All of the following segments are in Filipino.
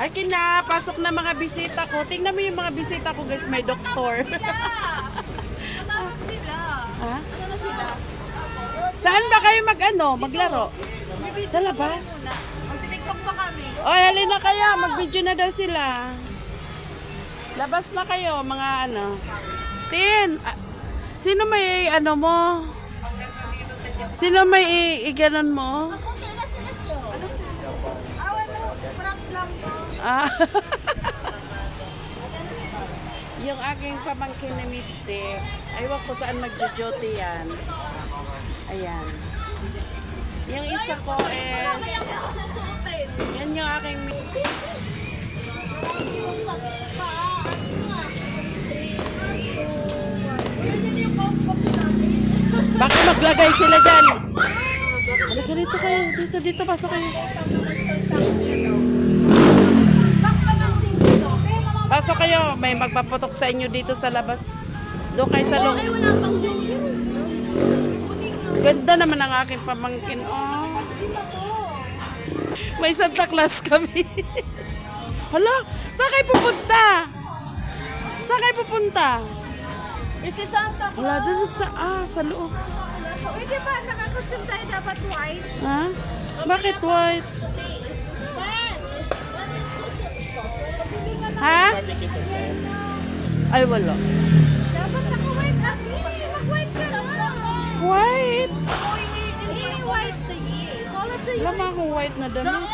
Ay, pasok na mga bisita ko. Tingnan mo yung mga bisita ko, guys. May doktor. Matawag sila. Ha? Ano na sila? Saan ba kayo maglaro? Sa labas. Magti-tiktok pa kami. Oy, halina kayo. Mag-video na daw sila. Labas na kayo, mga Tin, sino may mo? Sino may i-ganon mo? Ako sila siya. Ano sila? Wala. Props lang po. Ah. Yung aking pamangkin na midtip, aywan ko saan magjojote yan. Ayan. Yung isa ko is, yan yung aking midtip. Baka maglagay sila dyan. Halika dito kayo. Dito, pasok kayo. Pasok kayo. May magpaputok sa inyo dito sa labas. Doon kayo sa loob. Ganda naman ang aking pamangkin. Oh. May Santa Claus kami. Hala, saan kayo pupunta? Saan kayo pupunta? Si Santa Claus. Wala doon sa loob. Pwede ba nakakostume tayo dapat white? Ha? Bakit white? Ha? Ay, wala. Dapat naka-white ako. Mag-white ka na. White? Hindi white the year. Color the Wala mga akong white na dami.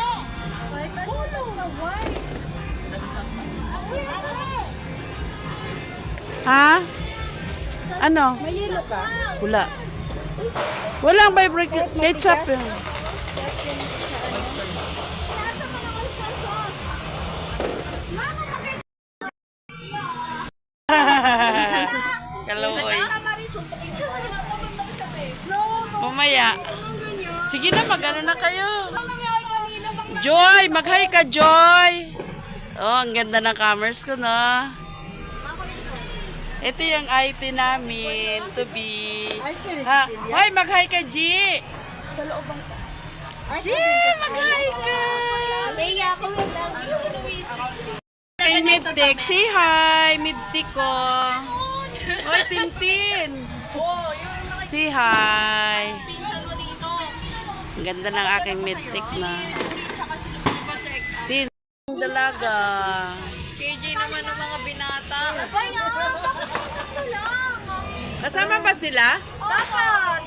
White na white. Ha? Ano? May yellow ka? Wala. Walang vibrate ketchup yun. Nasa mo ng oyster sauce? Mama, bakit? Kaloy. No, Mamaya. Sige na, mag-ano na kayo. Joy, mag-hi ka, Joy. Oh, ang ganda ng cameras ko, no? Ito yung IT namin, to be. Ha? Hoy, mag-hi ka, G. sa loob ang G, mag-hi ka. Kaya ako Hey, Midtik, say hi, Midtik ko. Hoy, Tintin. Say hi. Ang ganda ng aking Midtik na. Tin, ang dalaga. KJ naman ng mga binata. Kasama ba sila? Dapat.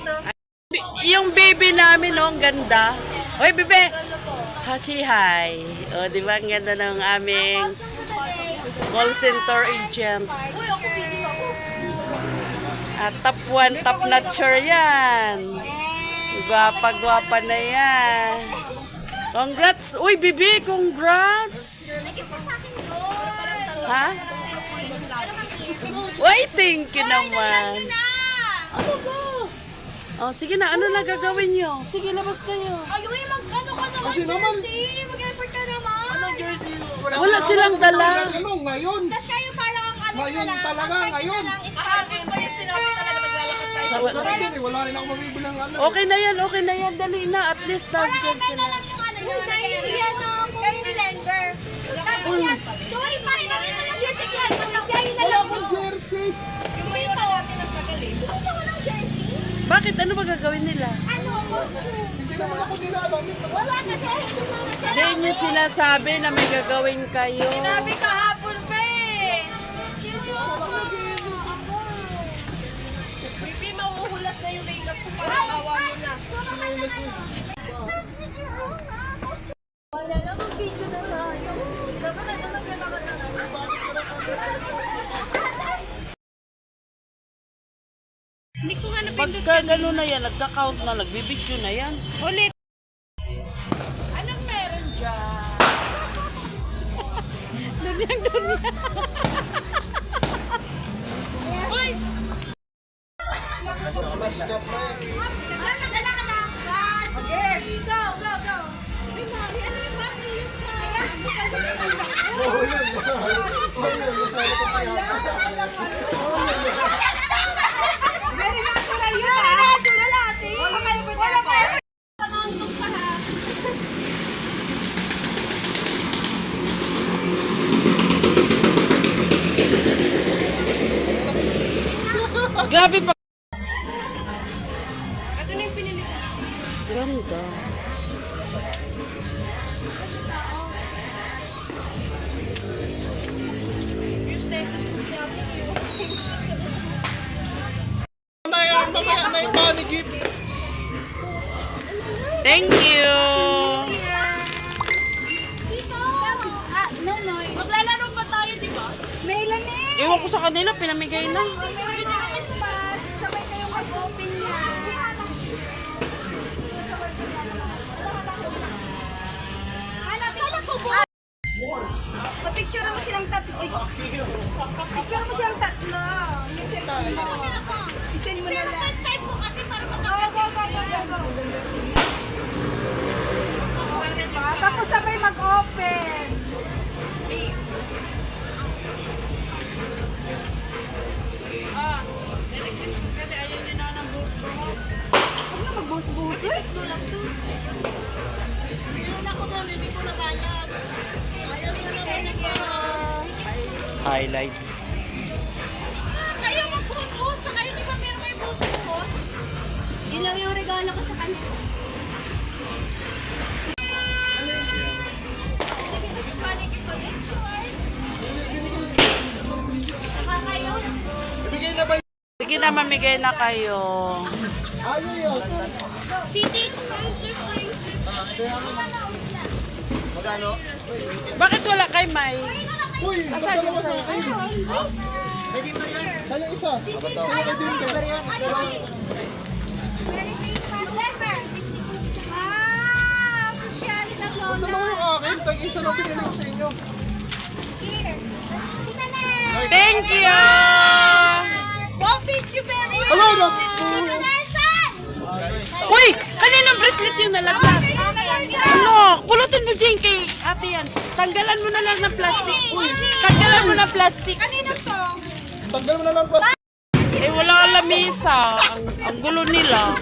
Yung baby namin, oh, ang ganda. Hoy, bebe. Ha, say hi. O, di ba, ang ganda ng aming call center agent. Uy, ako video ako. Top 1, top notcher yan. Gwapa-gwapa na yan. Congrats. Uy, bibi, congrats. Ha? Uy, thank you naman. Oh, sige na, ano na gagawin nyo? Sige, labas kayo. Ay, uy, mag-ano ka naman, Kasi naman. jersey. Mag-effort ka naman. Anong jersey? Wala silang dala. Ngayon. Tapos kayo parang ang ano Ngayon na lang, talaga, ang type ngayon. na lang is hangin mo yung sinabi talaga maglalakad tayo. Wala rin din eh. Wala rin ako mabibilang ano. Okay na yan. Dali na. At least nandyan Kaya sila. lang yung ano, yung yan na kayo ni Denver. Tapos yan. So, ipahin namin na ng jersey yan. Mag-isyahin na Wala lang akong mo. jersey. Yung may iba natin ang tagalin. Wala walang jersey. Bakit? Ano ba gagawin nila? Ano, costume. Hindi naman ako nilaban. Wala kasi. Hindi nyo sinasabi na may gagawin kayo. Sinabi kahapon pa eh. Pipi, mauhulas na yung makeup ko para awa mo na. Wala na, mag-video na tayo. Dapat ano, naglalakad na natin. Hindi ko nga napindot. Pagka gano'n na yan, nagka-count na, nagbibidyo na yan. Ulit. Anong meron dyan? Dunyang. Uy! Flash ka pre. Dala ka na. Okay. Go, go, go. Ay, Mari, ano yung Mari? Oo yan. Very natural yun. Very natural ate. Wala kayo ba dapat? Tamangtok pa ha. Grabe pa. Ito na yung pinili ko. Ganda. Yung status ko niya. Mamaya na yung money gift. Thank you. Dito! Nonoy. Maglalaro pa tayo, di ba? Melanie! Iwan ko sa kanila, pinamigay na. Merry Christmas! Sabay kayong mag-open niya. Hanapin ko po! Pa-picture mo silang tatlo. Picture mo silang tatlo. Isend mo na lang. 0.5 po kasi para tapos sabay mag-open. Huwag na magbuhos-buhos eh. Meron ako doon, hindi ko nabanat. Ayaw mo naman Highlights. Kayo magbuhos-buhos na kayo. Di ba meron kayo buhos-buhos? Yun lang yung regalo ko sa kanya. Saka kayo. Ibigay na ba yun? Sige na, mamigay na kayo. Ayaw yun. City. Bakit wala kay May? Uy, magdalawa sa akin. Saan yung isa? Saan yung din ka? Merry Christmas, Denver! Ah, social ng Dalawa Lola. yung akin. Tag-isa na pinili ko sa inyo. Here. Kita na. Thank you! Wow, thank you very much. Hello, no. Nelson! Uy! Kaninang bracelet yung nalaglag? Ano? Pulutin mo dyan kay ate yan. Tanggalan mo na lang ng plastic. Uy! Tanggalan mo ng plastic. Kanino to? Tanggal mo na lang pa. Eh, wala ang lamisa. Ang gulo nila.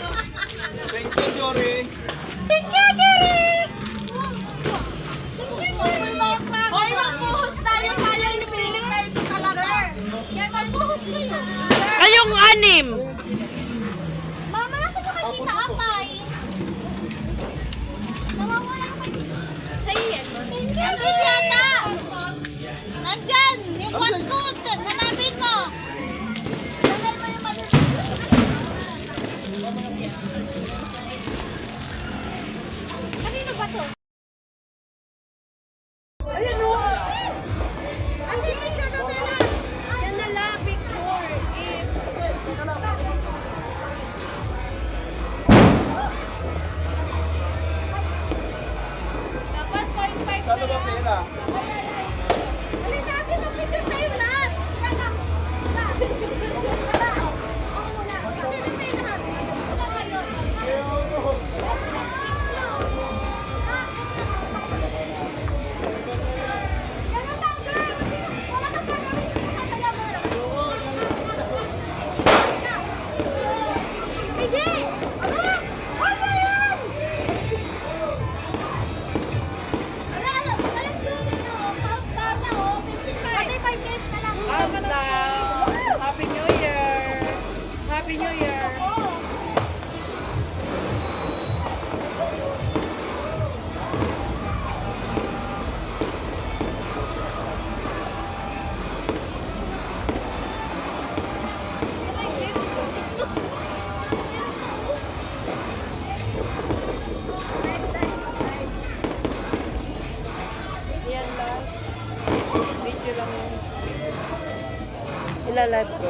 Thank you, Jory. Thank you, Jerry! Hoy, magbuhos tayo. Sayang yung pinili tayo talaga. Yan, magbuhos kayo. Kayong anim. Mama, nasa ka kay Tita Apay? Nawawala ka kay Tita. Sa'yo yan. Thank you, Tita. Nandyan, yung one food. Hanapin mo. Lagay mo yung mali. Kanino ba to? Ayan o. Ate, picture na tayo. Yan na lang, picture. Dapat 0.5 Saan na ba pera? Alin natin ang picture tayo lahat. Sana. Happy New Year! Happy New Year! Yan lang. Video lang yun. Ilalive ko.